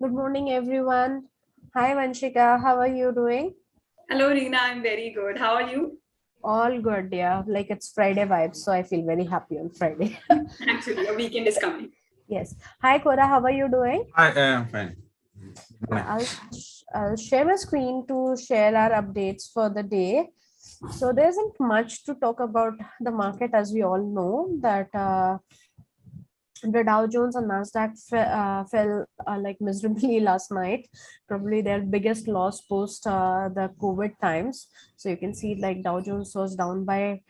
Good morning, everyone. Hi, Vanshika. How are you doing? Hello, Reena. I'm very good. How are you? All good, yeah. Like it's Friday vibes, so I feel very happy on Friday. Actually, a weekend is coming. Yes. Hi, Cora. How are you doing? I am fine. I'll share my screen to share our updates for the day. So there isn't much to talk about the market, as we all know that the Dow Jones and Nasdaq fell like miserably last night. Probably their biggest loss post the COVID times. So you can see like Dow Jones was down by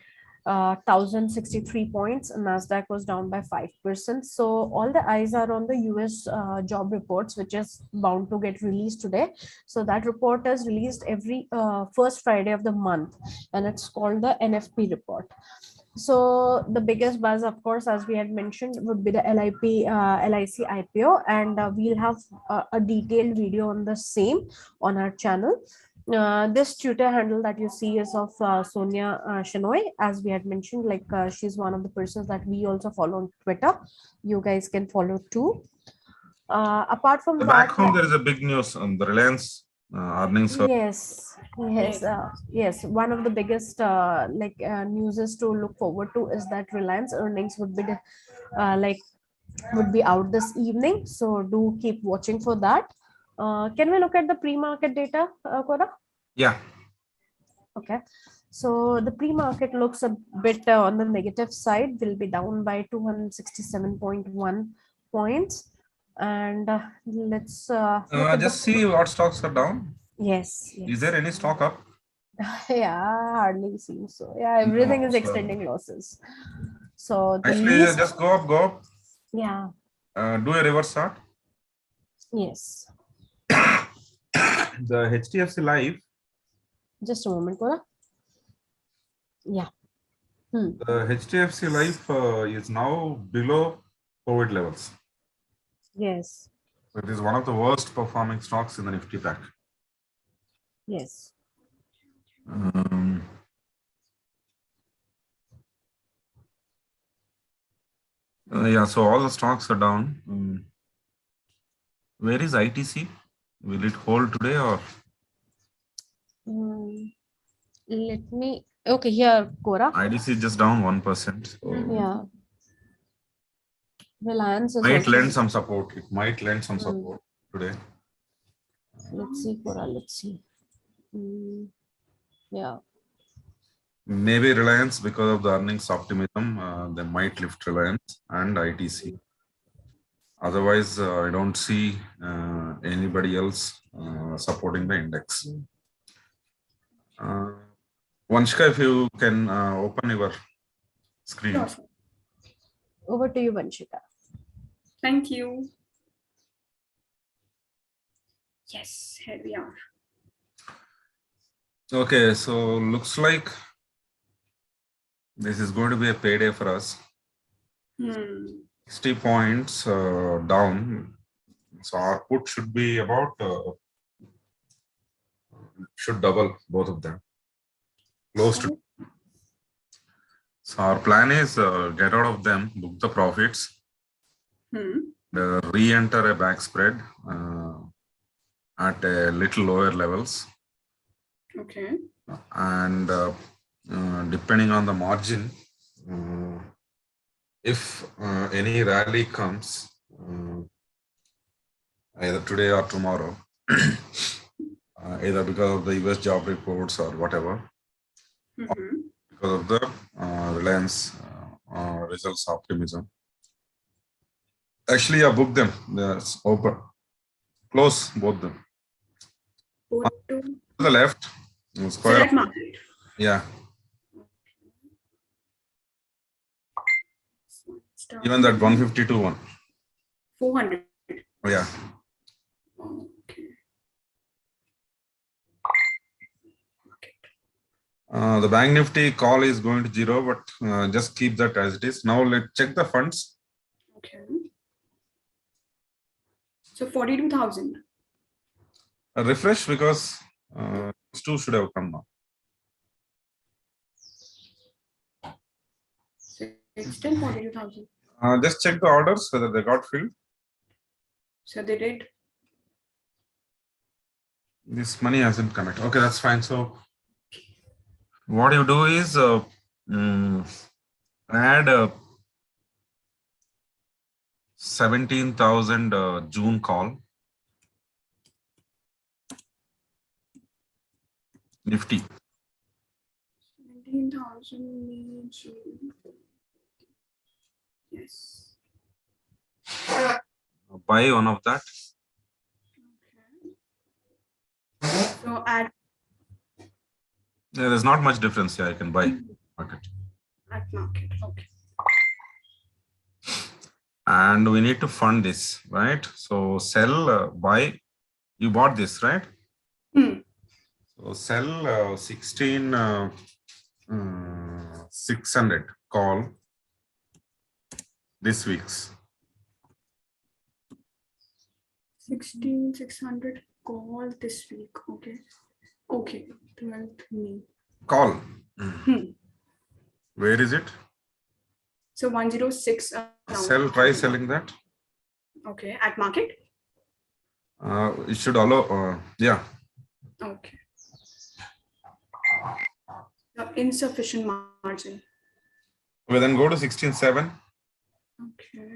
1063 points, and Nasdaq was down by 5%. So all the eyes are on the US job reports, which is bound to get released today. So that report is released every first Friday of the month, and it's called the NFP report. So the biggest buzz, of course, as we had mentioned, would be the LIC IPO, and we'll have a detailed video on the same on our channel. This Twitter handle that you see is of Sonia Shenoy, as we had mentioned. Like she's one of the persons that we also follow on Twitter. You guys can follow too. Apart from that, back home, there is a big news on the Reliance earnings. Yes. One of the biggest news is to look forward to is that Reliance earnings would be out this evening. So do keep watching for that. Can we look at the pre-market data, Cora? Yeah. Okay. So the pre-market looks a bit on the negative side. Will be down by 267.1 points. And let's just see what stocks are down. Yes. Is there any stock up? Yeah, hardly seems so. Yeah, everything is extending losses. So actually, just go up. Yeah. Do a reverse chart. Yes. The HDFC Life. Just a moment, Cora. Yeah. The HDFC Life is now below COVID levels. Yes. It is one of the worst performing stocks in the Nifty pack. Yes. Yeah, so all the stocks are down. Where is ITC? Will it hold today or? Let me. Okay, here, Cora. ITC is just down 1%. So yeah. Reliance is might lend some support. It might lend some support today. Let's see, Cora. Let's see. Yeah. Maybe Reliance, because of the earnings optimism, they might lift Reliance and ITC. Otherwise, I don't see anybody else supporting the index. Vanshika, if you can open your screen. Sure. Over to you, Vanshika. Thank you. Yes, here we are. Okay, so looks like this is going to be a payday for us. 60 points down. So our put should be about, should double both of them. Close to. So our plan is get out of them, book the profits, re-enter a back spread at a little lower levels. Okay. And depending on the margin, if any rally comes, either today or tomorrow, either because of the US job reports or whatever, because of the Reliance results optimism. Actually, I booked them. That's open. Close both them. To the left. Select market. Yeah. Even that 152 one. 400. Oh, yeah. Okay. The bank Nifty call is going to 0, but just keep that as it is. Now let's check the funds. Okay. So 42,000. Refresh because 2 should have come now. It's still 42,000. Just check the orders whether they got filled. So they did. This money hasn't connected. Okay, that's fine. So what you do is add 17,000 June call. Nifty. 17,000 June. Yes. Buy one of that. Okay. So at There's not much difference here. I can buy market. At market. Okay. And we need to fund this, right? So sell, buy. You bought this, right? So sell 16,600 call this week's. 16,600 call this week. Okay. Okay. 12th May. Call. Where is it? So 106. Sell, try selling that. Okay. At market. It should allow, yeah. Okay. Insufficient margin. Okay, then go to 16.7. Okay.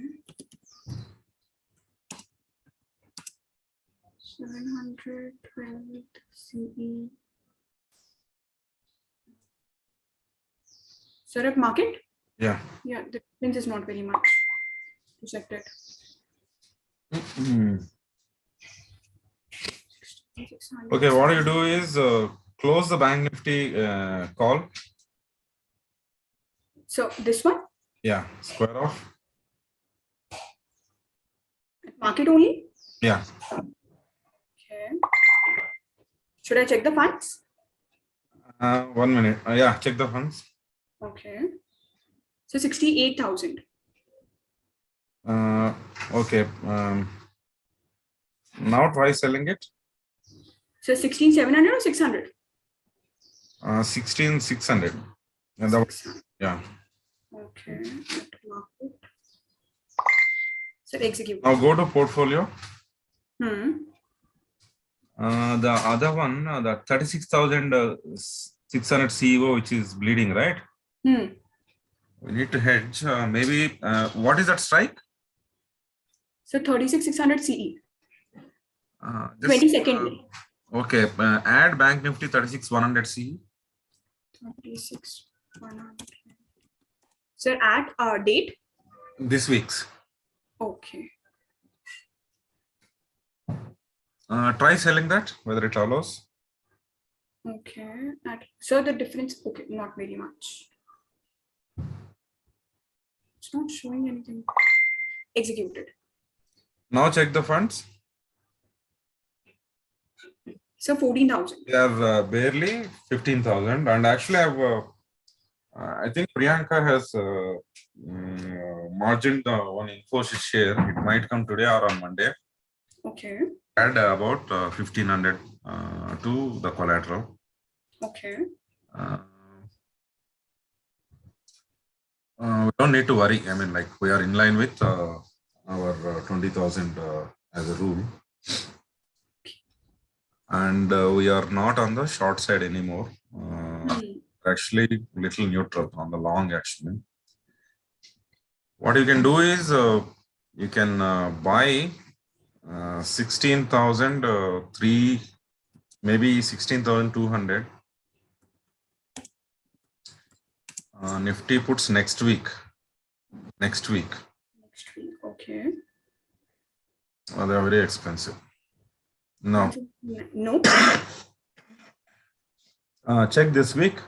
712 CE. Sir, at market? Yeah. Yeah, the difference is not very much. Checked it. Okay, what you do is close the bank nifty call. So this one? Yeah, square off. Market only? Yeah. Okay. Should I check the funds? 1 minute. Yeah, check the funds. Okay. So 68,000. Okay. Now try selling it. So 16,700 or 600? 16,600. Yeah. Okay. Market. So execute. Now go to portfolio. The The other one, the 36,600 CEO, which is bleeding, right? We need to hedge. Maybe what is that strike? So 36,600 CE. 22nd. 22nd. Okay. Add bank nifty 36,100 CE. 36,100. Sir, at date? This week's. Okay. Try selling that, whether it allows. Okay. So the difference, okay, not very much. It's not showing anything. Executed. Now check the funds. So 14,000. They are barely 15,000. And actually, I think Priyanka has margined one Infosys share. It might come today or on Monday. Okay. Add about 1,500 to the collateral. Okay. We don't need to worry. I mean, like we are in line with our 20,000 as a rule. And we are not on the short side anymore. Actually, little neutral on the long actually. What you can do is you can buy 16,003, maybe 16,200. Nifty puts next week. Next week. Next week. Okay. They are very expensive. No. No. Check this week.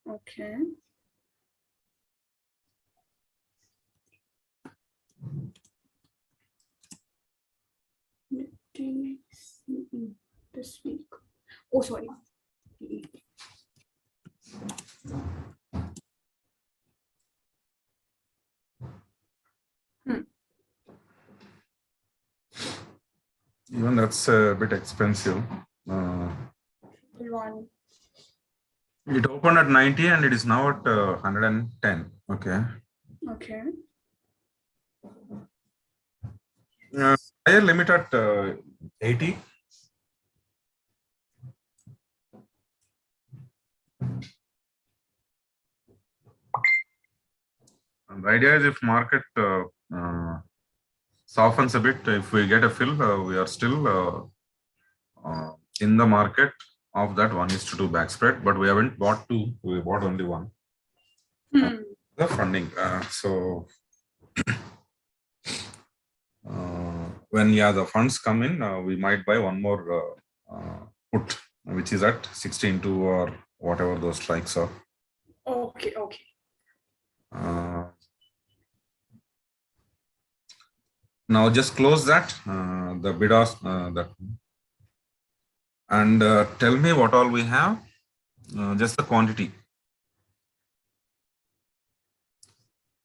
Okay. This week. Oh, sorry. Even that's a bit expensive. One. It opened at 90 and it is now at 110. Okay. Okay. Higher limit at 80. And the idea is if market softens a bit, if we get a fill, we are still in the market of that 1:2 back spread, but we haven't bought two, we bought only one. The funding. So when the funds come in, we might buy one more put, which is at 16.2 or whatever those strikes are. Okay. Okay. Now just close that, the bid ask, that, and tell me what all we have, just the quantity.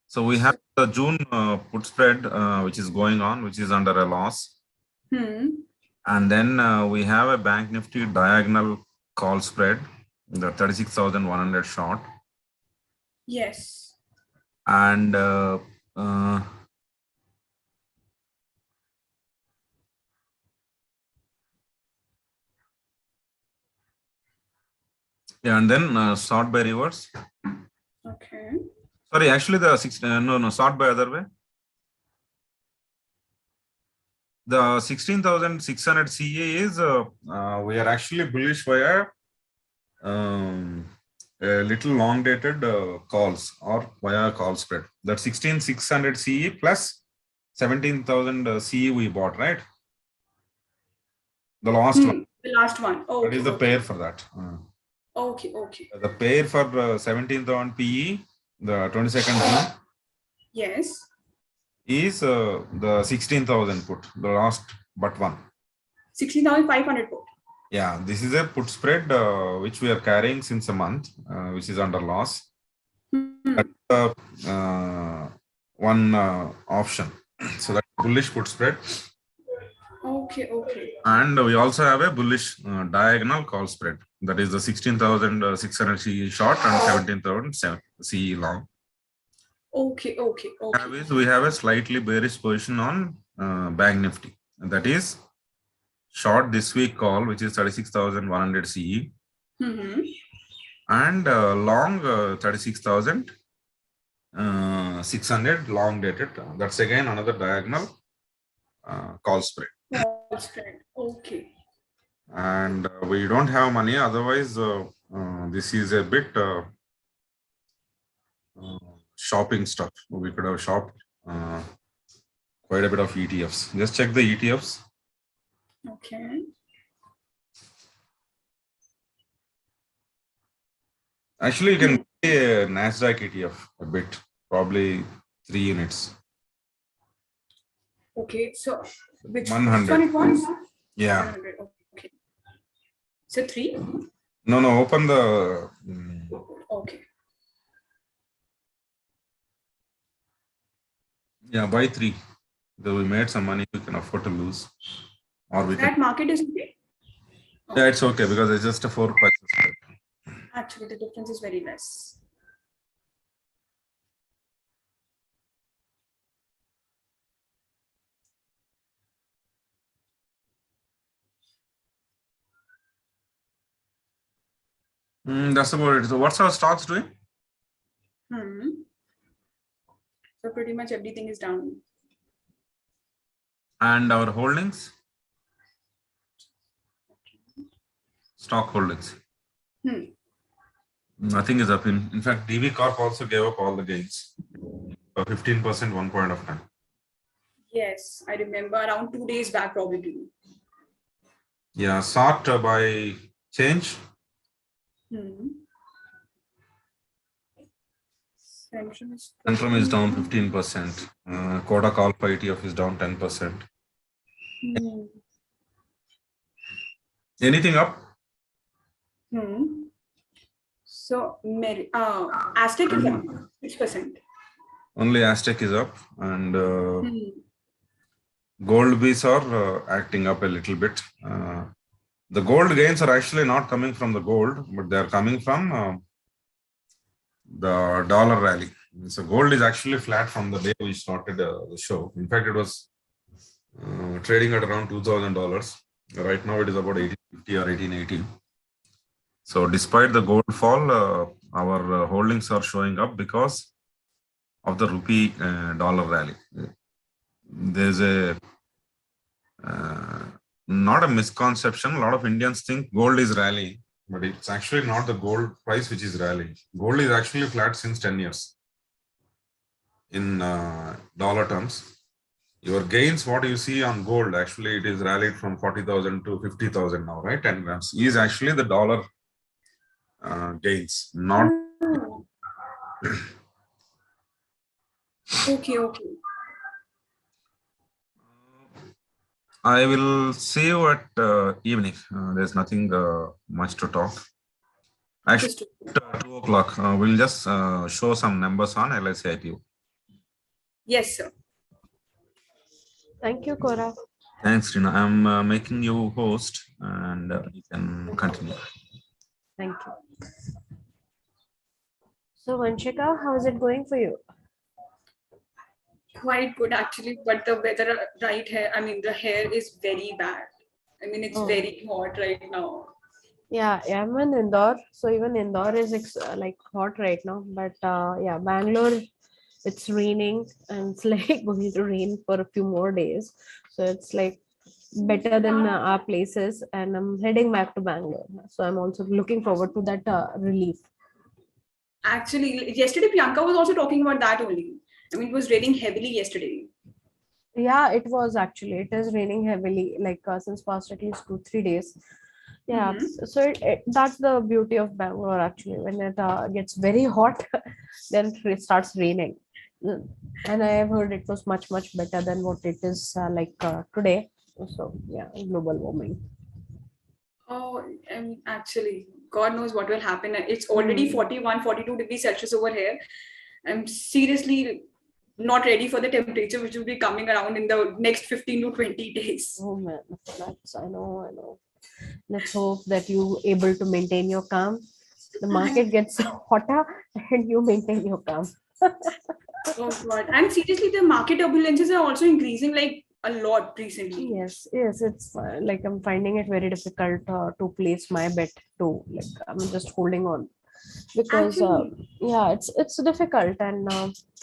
So we have the June put spread, which is going on, which is under a loss. And then we have a Bank Nifty diagonal call spread, the 36,100 short. Yes. And and then sort by reverse. Okay. Sorry, actually the sort by other way. The 16,600 CA is we are actually bullish via a little long dated calls or via call spread. That 16,600 CE plus 17,000 CE we bought, right? The last one. The last one. Okay. That is the pair for that. Okay. Okay. The pair for 17,000 PE, the 22nd June. Yes. Is the 16,000 put, the last but one. 16,500 put. Yeah, this is a put spread which we are carrying since a month, which is under loss. That's one option. So that's bullish put spread. Okay. Okay. And we also have a bullish diagonal call spread. That is the 16,600 CE short and 17,000 CE long. Okay. Okay. Okay. We have a slightly bearish position on Bank Nifty. And that is short this week call, which is 36,100 CE. And long 36,600 long dated. That's again another diagonal call spread. Call spread. Okay. And we don't have money. Otherwise, this is a bit shopping stuff. We could have shopped quite a bit of ETFs. Just check the ETFs. Okay. Actually, you can buy a NASDAQ ETF a bit, probably 3 units. Okay. So which 100. one it was? Yeah. 100. Okay. So 3? No, open the. Okay. Yeah, buy 3. Though we made some money, we can afford to lose. Or we that can. market is okay? Yeah, it's okay because it's just a 4 prices. Actually, the difference is very less. That's about it. So what's our stocks doing? So pretty much everything is down. And our holdings? Stock holdings. Nothing is up. In fact, DB Corp also gave up all the gains. 15% one point of time. Yes, I remember around 2 days back probably. Yeah, sort by change. Centrum is down 15%. Kodak Alpha ETF is down 10%. Anything up? So, Aztec is up 6%. Only Aztec is up, and gold bees are acting up a little bit. The gold gains are actually not coming from the gold, but they are coming from the dollar rally. So gold is actually flat from the day we started the show. In fact, it was trading at around $2,000. Right now, it is about 1850 or 1880. So despite the gold fall, our holdings are showing up because of the rupee dollar rally. There's a not a misconception. A lot of Indians think gold is rallying, but it's actually not the gold price which is rallying. Gold is actually flat since 10 years in dollar terms. Your gains, what you see on gold, actually it is rallied from 40,000 to 50,000 now, right? 10 grams is actually the dollar gains, not. Oh, okay, okay. I will see you at evening. There's nothing much to talk. Actually, Understood. at 2 o'clock, we'll just show some numbers on LSITU. Yes, sir. Thank you, Cora. Thanks, Rina. I'm making you host and you can continue. Thank you. So, Vanshika, how is it going for you? Quite good actually, but the weather right here, I mean, the hair is very bad. I mean, it's Oh. very hot right now. Yeah, I'm in Indore. So even Indore is like hot right now. But yeah, Bangalore, it's raining and it's like going to rain for a few more days. So it's like better than our places. And I'm heading back to Bangalore. So I'm also looking forward to that relief. Actually, yesterday Priyanka was also talking about that only. I mean, it was raining heavily yesterday. Yeah, it was actually. It is raining heavily, like since past at least 2, 3 days. Yeah, Mhm. so that's the beauty of Bangalore actually. When it gets very hot, then it starts raining. And I have heard it was much better than what it is like today. So yeah, global warming. Oh, actually, God knows what will happen. It's already Hmm. 41, 42 degrees Celsius over here. I'm seriously not ready for the temperature which will be coming around in the next 15 to 20 days. Oh man, that's I know. Let's hope that you able to maintain your calm. The market gets hotter and you maintain your calm. Oh God. And seriously, the market turbulences are also increasing like a lot recently. Yes, it's like I'm finding it very difficult to place my bet too. Like I'm just holding on because Actually, yeah, it's difficult, and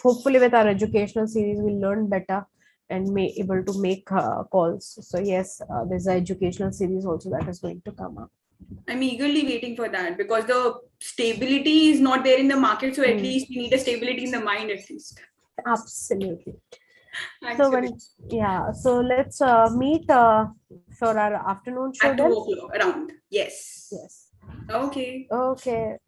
hopefully with our educational series we'll learn better and may able to make calls. So yes, there's an educational series also that is going to come up. I'm eagerly waiting for that because the stability is not there in the market. So at Hmm. least we need a stability in the mind at least. Absolutely. So Actually, when yeah, so let's meet for our afternoon show at 2 then. o'clock around. Yes. Yes. Okay. Okay.